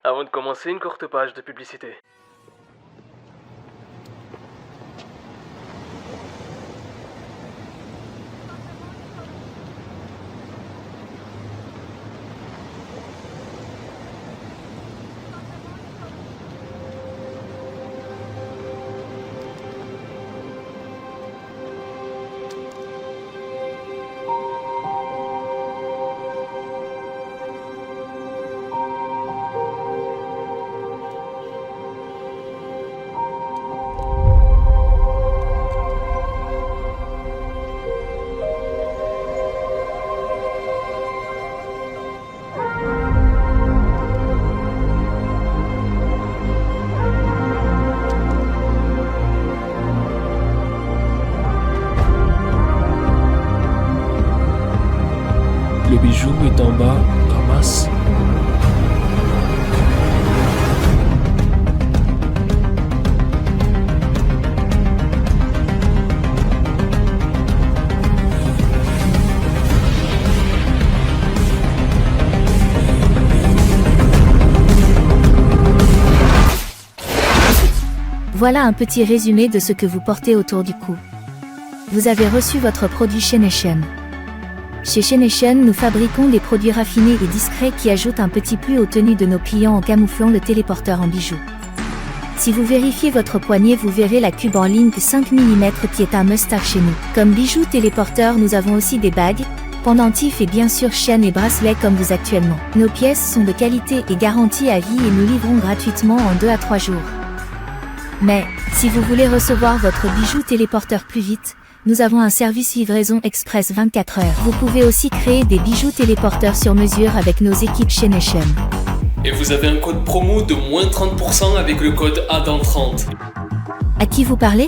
Avant de commencer, une courte page de publicité. Le bijou est en bas, ramasse. Voilà un petit résumé de ce que vous portez autour du cou. Vous avez reçu votre produit Sheneshien. Chez Sheneshien, nous fabriquons des produits raffinés et discrets qui ajoutent un petit plus aux tenues de nos clients en camouflant le téléporteur en bijoux. Si vous vérifiez votre poignet, vous verrez la cube en ligne 5 mm qui est un must-have chez nous. Comme bijoux téléporteur, nous avons aussi des bagues, pendentifs et bien sûr chaînes et bracelets comme vous actuellement. Nos pièces sont de qualité et garanties à vie et nous livrons gratuitement en 2 à 3 jours. Mais, si vous voulez recevoir votre bijou téléporteur plus vite, nous avons un service livraison express 24 heures. Vous pouvez aussi créer des bijoux téléporteurs sur mesure avec nos équipes Sheneshien. Et vous avez un code promo de moins 30% avec le code ADAM30. À qui vous parlez ?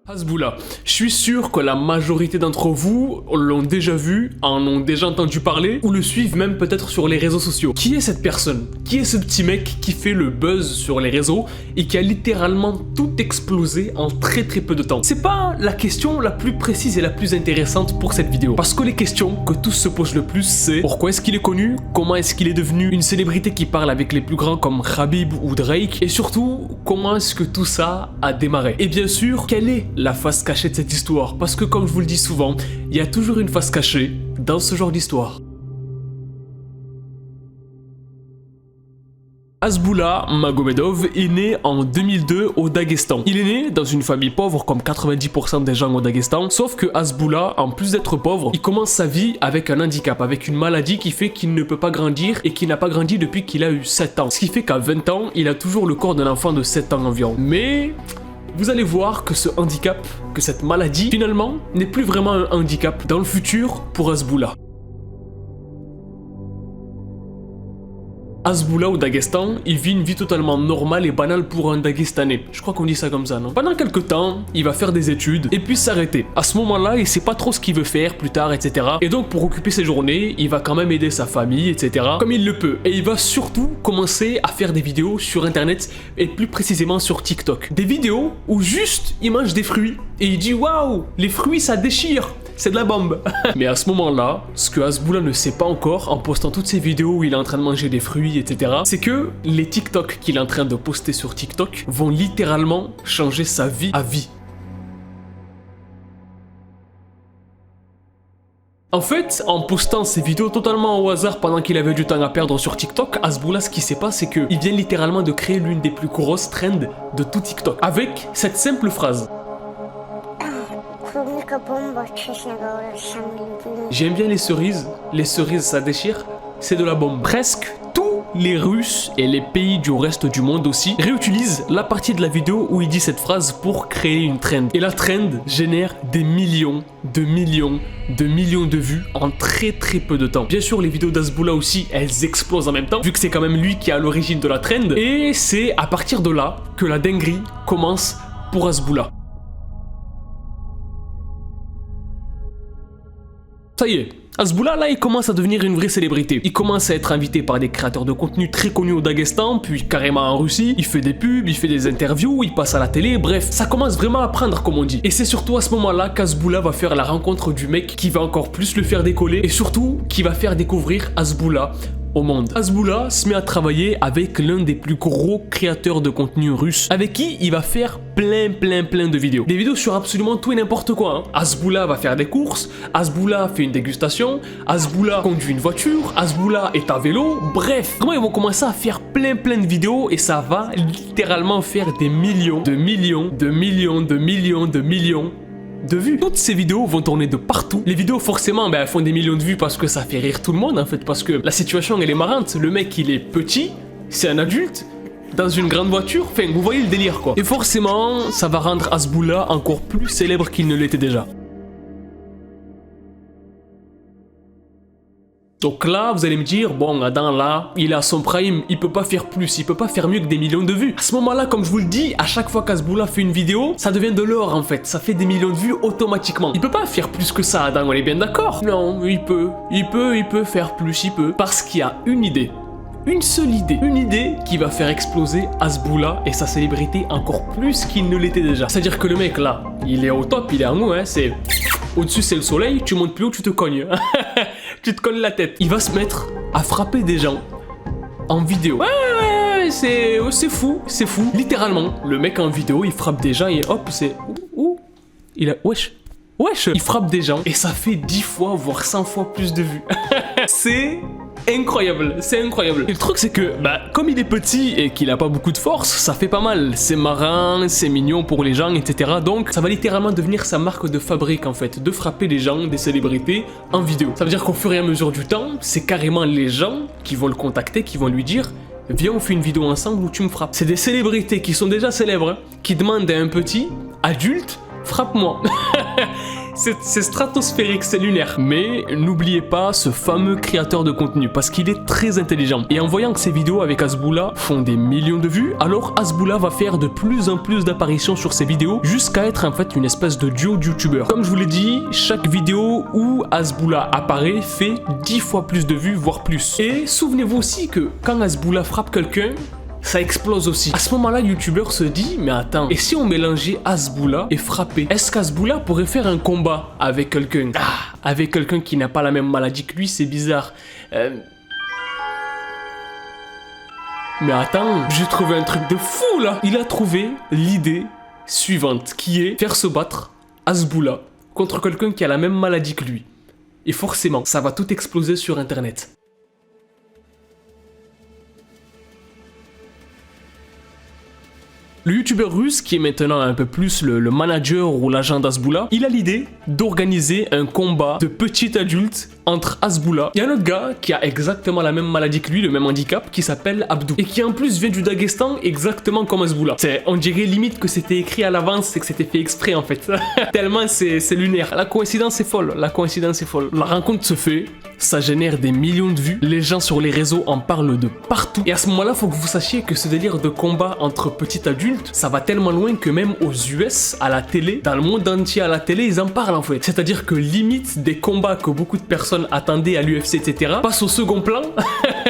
Hasboula, je suis sûr que la majorité d'entre vous l'ont déjà vu, en ont déjà entendu parler, ou le suivent même peut-être sur les réseaux sociaux. Qui est cette personne? Qui est ce petit mec qui fait le buzz sur les réseaux et qui a littéralement tout explosé en très peu de temps? C'est pas la question la plus précise et la plus intéressante pour cette vidéo. Parce que les questions que tous se posent le plus, c'est pourquoi est-ce qu'il est connu? Comment est-ce qu'il est devenu une célébrité qui parle avec les plus grands comme Khabib ou Drake? Et surtout, comment est-ce que tout ça a démarré? Et bien sûr, quelle est la face cachée de cette histoire? Parce que comme je vous le dis souvent, il y a toujours une face cachée dans ce genre d'histoire. Hasboula Magomedov est né en 2002 au Daghestan. Il est né dans une famille pauvre comme 90% des gens au Daghestan, sauf que Hasboula, en plus d'être pauvre, il commence sa vie avec un handicap, avec une maladie qui fait qu'il ne peut pas grandir et qu'il n'a pas grandi depuis qu'il a eu 7 ans. Ce qui fait qu'à 20 ans, il a toujours le corps d'un enfant de 7 ans environ. Mais vous allez voir que ce handicap, que cette maladie, finalement, n'est plus vraiment un handicap dans le futur pour Hasboula. Hasboula au Daghestan, il vit une vie totalement normale et banale pour un Daguestanais. Je crois qu'on dit ça comme ça, non? Pendant quelques temps, il va faire des études et puis s'arrêter. À ce moment-là, il sait pas trop ce qu'il veut faire plus tard, etc. Et donc pour occuper ses journées, il va quand même aider sa famille, etc. comme il le peut. Et il va surtout commencer à faire des vidéos sur internet et plus précisément sur TikTok. Des vidéos où juste il mange des fruits et il dit waouh, les fruits ça déchire! C'est de la bombe. Mais à ce moment-là, ce que Hasboula ne sait pas encore en postant toutes ces vidéos où il est en train de manger des fruits, etc., c'est que les TikTok qu'il est en train de poster sur TikTok vont littéralement changer sa vie à vie. En fait, en postant ces vidéos totalement au hasard pendant qu'il avait du temps à perdre sur TikTok, Hasboula, ce qui se passe, c'est qu'il vient littéralement de créer l'une des plus grosses trends de tout TikTok. Avec cette simple phrase. J'aime bien les cerises ça déchire, c'est de la bombe. Presque tous les Russes et les pays du reste du monde aussi réutilisent la partie de la vidéo où il dit cette phrase pour créer une trend. Et la trend génère des millions de vues en très peu de temps. Bien sûr, les vidéos d'Hasboula aussi, elles explosent en même temps, vu que c'est quand même lui qui est à l'origine de la trend. Et c'est à partir de là que la dinguerie commence pour Hasboula. Ça y est, Hasboula, là, il commence à devenir une vraie célébrité. Il commence à être invité par des créateurs de contenu très connus au Daghestan, puis carrément en Russie. Il fait des pubs, il fait des interviews, il passe à la télé, bref, ça commence vraiment à prendre, comme on dit. Et c'est surtout à ce moment-là qu'Hasboula va faire la rencontre du mec qui va encore plus le faire décoller, et surtout, qui va faire découvrir Hasboula au monde. Hasboula se met à travailler avec l'un des plus gros créateurs de contenu russes, avec qui il va faire plein de vidéos. Des vidéos sur absolument tout et n'importe quoi. Hein. Hasboula va faire des courses, Hasboula fait une dégustation, Hasboula conduit une voiture, Hasboula est à vélo, bref. Vraiment, ils vont commencer à faire plein de vidéos et ça va littéralement faire des millions de vues. Toutes ces vidéos vont tourner de partout. Les vidéos forcément elles font des millions de vues parce que ça fait rire tout le monde en fait, parce que la situation elle est marrante. Le mec il est petit, c'est un adulte, dans une grande voiture, enfin vous voyez le délire quoi. Et forcément ça va rendre Hasboula encore plus célèbre qu'il ne l'était déjà. Donc là, vous allez me dire, bon, Adam, là, il est à son prime, il peut pas faire plus, il peut pas faire mieux que des millions de vues. À ce moment-là, comme je vous le dis, à chaque fois qu'Hasboula fait une vidéo, ça devient de l'or en fait, ça fait des millions de vues automatiquement. Il peut pas faire plus que ça, Adam, on est bien d'accord? Non, il peut faire plus, il peut. Parce qu'il y a une idée. Une seule idée. Une idée qui va faire exploser Hasboula et sa célébrité encore plus qu'il ne l'était déjà. C'est-à-dire que le mec là, il est au top, il est en haut, hein, c'est... Au-dessus c'est le soleil, tu montes plus haut, tu te cognes. Tu te cognes la tête. Il va se mettre à frapper des gens en vidéo. Ouais, c'est fou, c'est fou. Littéralement, le mec en vidéo, il frappe des gens et hop, c'est... Ouh, il a... Wesh, il frappe des gens et ça fait 10 fois, voire 100 fois plus de vues. C'est... incroyable, c'est incroyable. Et le truc c'est que, comme il est petit et qu'il a pas beaucoup de force, ça fait pas mal. C'est marrant, c'est mignon pour les gens, etc. Donc ça va littéralement devenir sa marque de fabrique en fait, de frapper les gens, des célébrités en vidéo. Ça veut dire qu'au fur et à mesure du temps, c'est carrément les gens qui vont le contacter, qui vont lui dire viens on fait une vidéo ensemble où tu me frappes. C'est des célébrités qui sont déjà célèbres, hein, qui demandent à un petit adulte frappe-moi. C'est stratosphérique, c'est lunaire. Mais n'oubliez pas ce fameux créateur de contenu parce qu'il est très intelligent. Et en voyant que ses vidéos avec Hasboula font des millions de vues, alors Hasboula va faire de plus en plus d'apparitions sur ses vidéos jusqu'à être en fait une espèce de duo de youtubeurs. Comme je vous l'ai dit, chaque vidéo où Hasboula apparaît fait 10 fois plus de vues, voire plus. Et souvenez-vous aussi que quand Hasboula frappe quelqu'un, ça explose aussi. À ce moment-là, youtubeur se dit, mais attends, et si on mélangeait Hasboula et Frappé? Est-ce qu'Hasboula pourrait faire un combat avec quelqu'un? Avec quelqu'un qui n'a pas la même maladie que lui, c'est bizarre. Mais attends, j'ai trouvé un truc de fou là. Il a trouvé l'idée suivante, qui est faire se battre Hasboula contre quelqu'un qui a la même maladie que lui. Et forcément, ça va tout exploser sur internet. Le youtubeur russe, qui est maintenant un peu plus le manager ou l'agent d'Hasboula, il a l'idée d'organiser un combat de petits adultes entre Hasboula. Il y a un autre gars qui a exactement la même maladie que lui, le même handicap, qui s'appelle Abdou. Et qui en plus vient du Daghestan exactement comme Hasboula. On dirait limite que c'était écrit à l'avance et que c'était fait exprès en fait. Tellement c'est lunaire. La coïncidence est folle, la rencontre se fait, ça génère des millions de vues, les gens sur les réseaux en parlent de partout. Et à ce moment-là, faut que vous sachiez que ce délire de combat entre petits adultes, ça va tellement loin que même aux US, à la télé, dans le monde entier à la télé, ils en parlent en fait. C'est-à-dire que limite des combats que beaucoup de personnes attendaient à l'UFC, etc., passent au second plan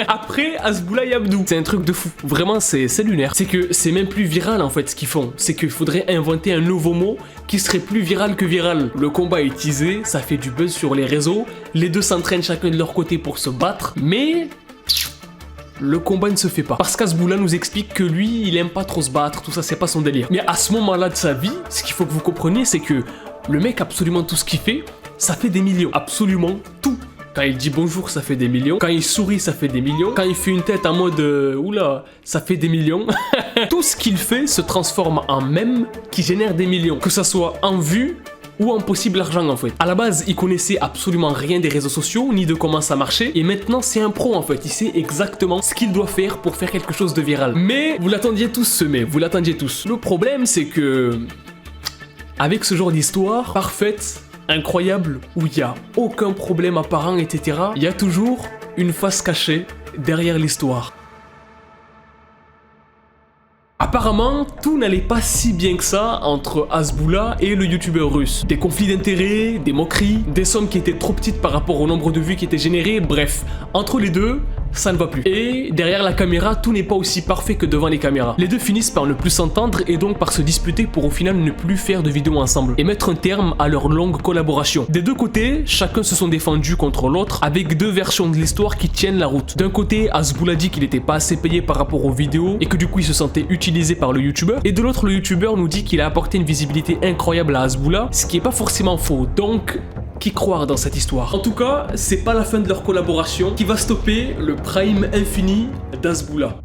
après Hasboula et Abdou. C'est un truc de fou. Vraiment, c'est lunaire. C'est que c'est même plus viral en fait ce qu'ils font. C'est qu'il faudrait inventer un nouveau mot qui serait plus viral que viral. Le combat est teasé, ça fait du buzz sur les réseaux, les deux s'entraînent chacun de leur côté pour se battre, mais... le combat ne se fait pas. Parce qu'Hasboula nous explique que lui, il aime pas trop se battre, tout ça, c'est pas son délire. Mais à ce moment-là de sa vie, ce qu'il faut que vous compreniez, c'est que le mec, absolument tout ce qu'il fait, ça fait des millions. Absolument tout. Quand il dit bonjour, ça fait des millions. Quand il sourit, ça fait des millions. Quand il fait une tête en mode oula, ça fait des millions. Tout ce qu'il fait se transforme en mème qui génère des millions. Que ça soit en vue ou en possible argent en fait. À la base, il connaissait absolument rien des réseaux sociaux, ni de comment ça marchait, et maintenant c'est un pro en fait, il sait exactement ce qu'il doit faire pour faire quelque chose de viral. Mais vous l'attendiez tous ce mais, vous l'attendiez tous. Le problème c'est que, avec ce genre d'histoire parfaite, incroyable, où il n'y a aucun problème apparent, etc., il y a toujours une face cachée derrière l'histoire. Apparemment, tout n'allait pas si bien que ça entre Hasbulla et le youtubeur russe. Des conflits d'intérêts, des moqueries, des sommes qui étaient trop petites par rapport au nombre de vues qui étaient générées, bref, entre les deux, ça ne va plus. Et derrière la caméra, tout n'est pas aussi parfait que devant les caméras. Les deux finissent par ne plus s'entendre et donc par se disputer pour au final ne plus faire de vidéos ensemble et mettre un terme à leur longue collaboration. Des deux côtés, chacun se sont défendus contre l'autre avec deux versions de l'histoire qui tiennent la route. D'un côté, Hasbulla dit qu'il n'était pas assez payé par rapport aux vidéos et que du coup il se sentait utilisé par le youtubeur. Et de l'autre, le youtubeur nous dit qu'il a apporté une visibilité incroyable à Hasbulla, ce qui est pas forcément faux. Donc, qui croire dans cette histoire? En tout cas, c'est pas la fin de leur collaboration qui va stopper le prime infini d'Hasbulla.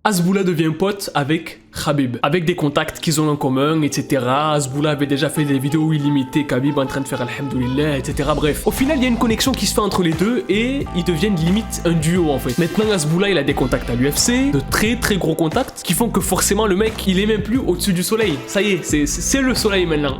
Hasbulla devient pote avec Khabib, avec des contacts qu'ils ont en commun, etc. Hasbulla avait déjà fait des vidéos où il imitait Khabib en train de faire Alhamdoulilah, etc. Bref, au final, il y a une connexion qui se fait entre les deux et ils deviennent limite un duo en fait. Maintenant, Hasbulla, il a des contacts à l'UFC, de très gros contacts, qui font que forcément le mec, il est même plus au-dessus du soleil. Ça y est, c'est le soleil maintenant.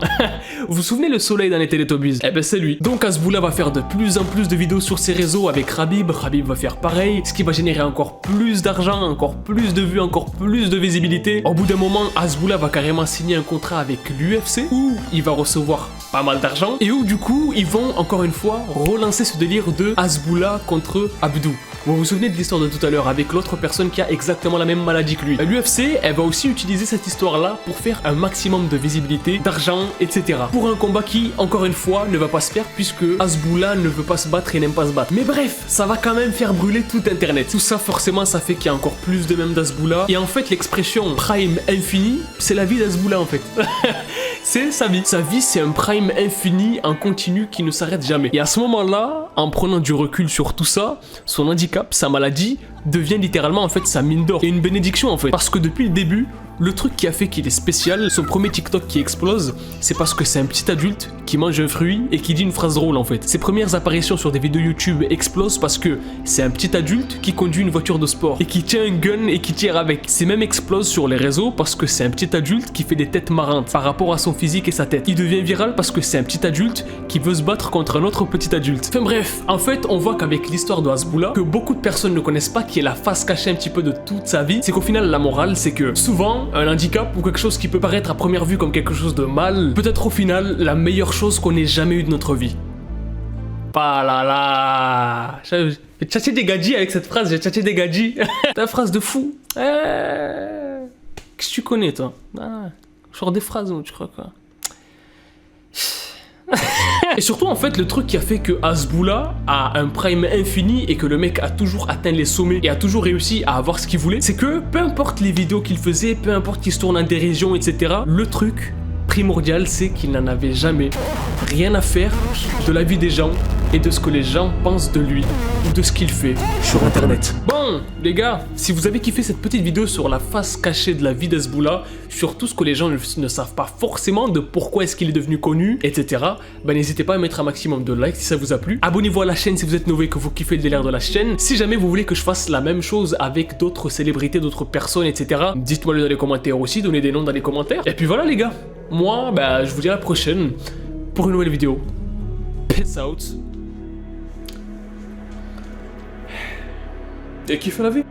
Vous vous souvenez le soleil dans les Teletubbies? Eh ben c'est lui. Donc Hasbulla va faire de plus en plus de vidéos sur ses réseaux avec Khabib, Khabib va faire pareil, ce qui va générer encore plus d'argent, encore plus de vues, encore plus de visibilité. Au bout d'un moment, Hasbulla va carrément signer un contrat avec l'UFC où il va recevoir pas mal d'argent et où du coup ils vont encore une fois relancer ce délire de Hasbulla contre Abdou. Vous vous souvenez de l'histoire de tout à l'heure avec l'autre personne qui a exactement la même maladie que lui. L'UFC, elle va aussi utiliser cette histoire-là pour faire un maximum de visibilité, d'argent, etc. Pour un combat qui, encore une fois, ne va pas se faire puisque Hasbulla ne veut pas se battre et n'aime pas se battre. Mais bref, ça va quand même faire brûler tout internet. Tout ça, forcément, ça fait qu'il y a encore plus de mèmes d'Hasbulla. Et en fait, l'expression prime infini, c'est la vie d'Hasbulla en fait. C'est sa vie. Sa vie, c'est un prime infini en continu qui ne s'arrête jamais. Et à ce moment-là, en prenant du recul sur tout ça, son handicap, sa maladie, devient littéralement en fait sa mine d'or. Et une bénédiction en fait. Parce que depuis le début, le truc qui a fait qu'il est spécial, son premier TikTok qui explose, c'est parce que c'est un petit adulte qui mange un fruit et qui dit une phrase drôle en fait. Ses premières apparitions sur des vidéos YouTube explosent parce que c'est un petit adulte qui conduit une voiture de sport et qui tient un gun et qui tire avec. Ces mêmes explosent sur les réseaux parce que c'est un petit adulte qui fait des têtes marrantes par rapport à son physique et sa tête. Il devient viral parce que c'est un petit adulte qui veut se battre contre un autre petit adulte. Enfin bref, en fait, on voit qu'avec l'histoire de Hasbulla, que beaucoup de personnes ne connaissent pas, qui est la face cachée un petit peu de toute sa vie, c'est qu'au final, la morale, c'est que souvent, un handicap ou quelque chose qui peut paraître à première vue comme quelque chose de mal, peut être au final la meilleure chose qu'on ait jamais eue de notre vie. Pas là là. J'ai tchatché des gadgets avec cette phrase, j'ai tchatché des gadgets. Ta phrase de fou. Qu'est-ce que tu connais toi? Genre des phrases où tu crois quoi? Et surtout en fait le truc qui a fait que Hasbulla a un prime infini et que le mec a toujours atteint les sommets et a toujours réussi à avoir ce qu'il voulait, c'est que peu importe les vidéos qu'il faisait, peu importe qu'il se tourne en dérision, etc. Le truc primordial c'est qu'il n'en avait jamais rien à faire de la vie des gens et de ce que les gens pensent de lui ou de ce qu'il fait sur internet. Bon les gars, si vous avez kiffé cette petite vidéo sur la face cachée de la vie d'Hasbulla, sur tout ce que les gens ne savent pas forcément de pourquoi est-ce qu'il est devenu connu, etc. Ben n'hésitez pas à mettre un maximum de likes si ça vous a plu. Abonnez-vous à la chaîne si vous êtes nouveau et que vous kiffez le délire de la chaîne. Si jamais vous voulez que je fasse la même chose avec d'autres célébrités, d'autres personnes, etc. Dites-moi le dans les commentaires aussi, donnez des noms dans les commentaires. Et puis voilà les gars, moi ben je vous dis à la prochaine pour une nouvelle vidéo. Peace out. Et kiffe la vie.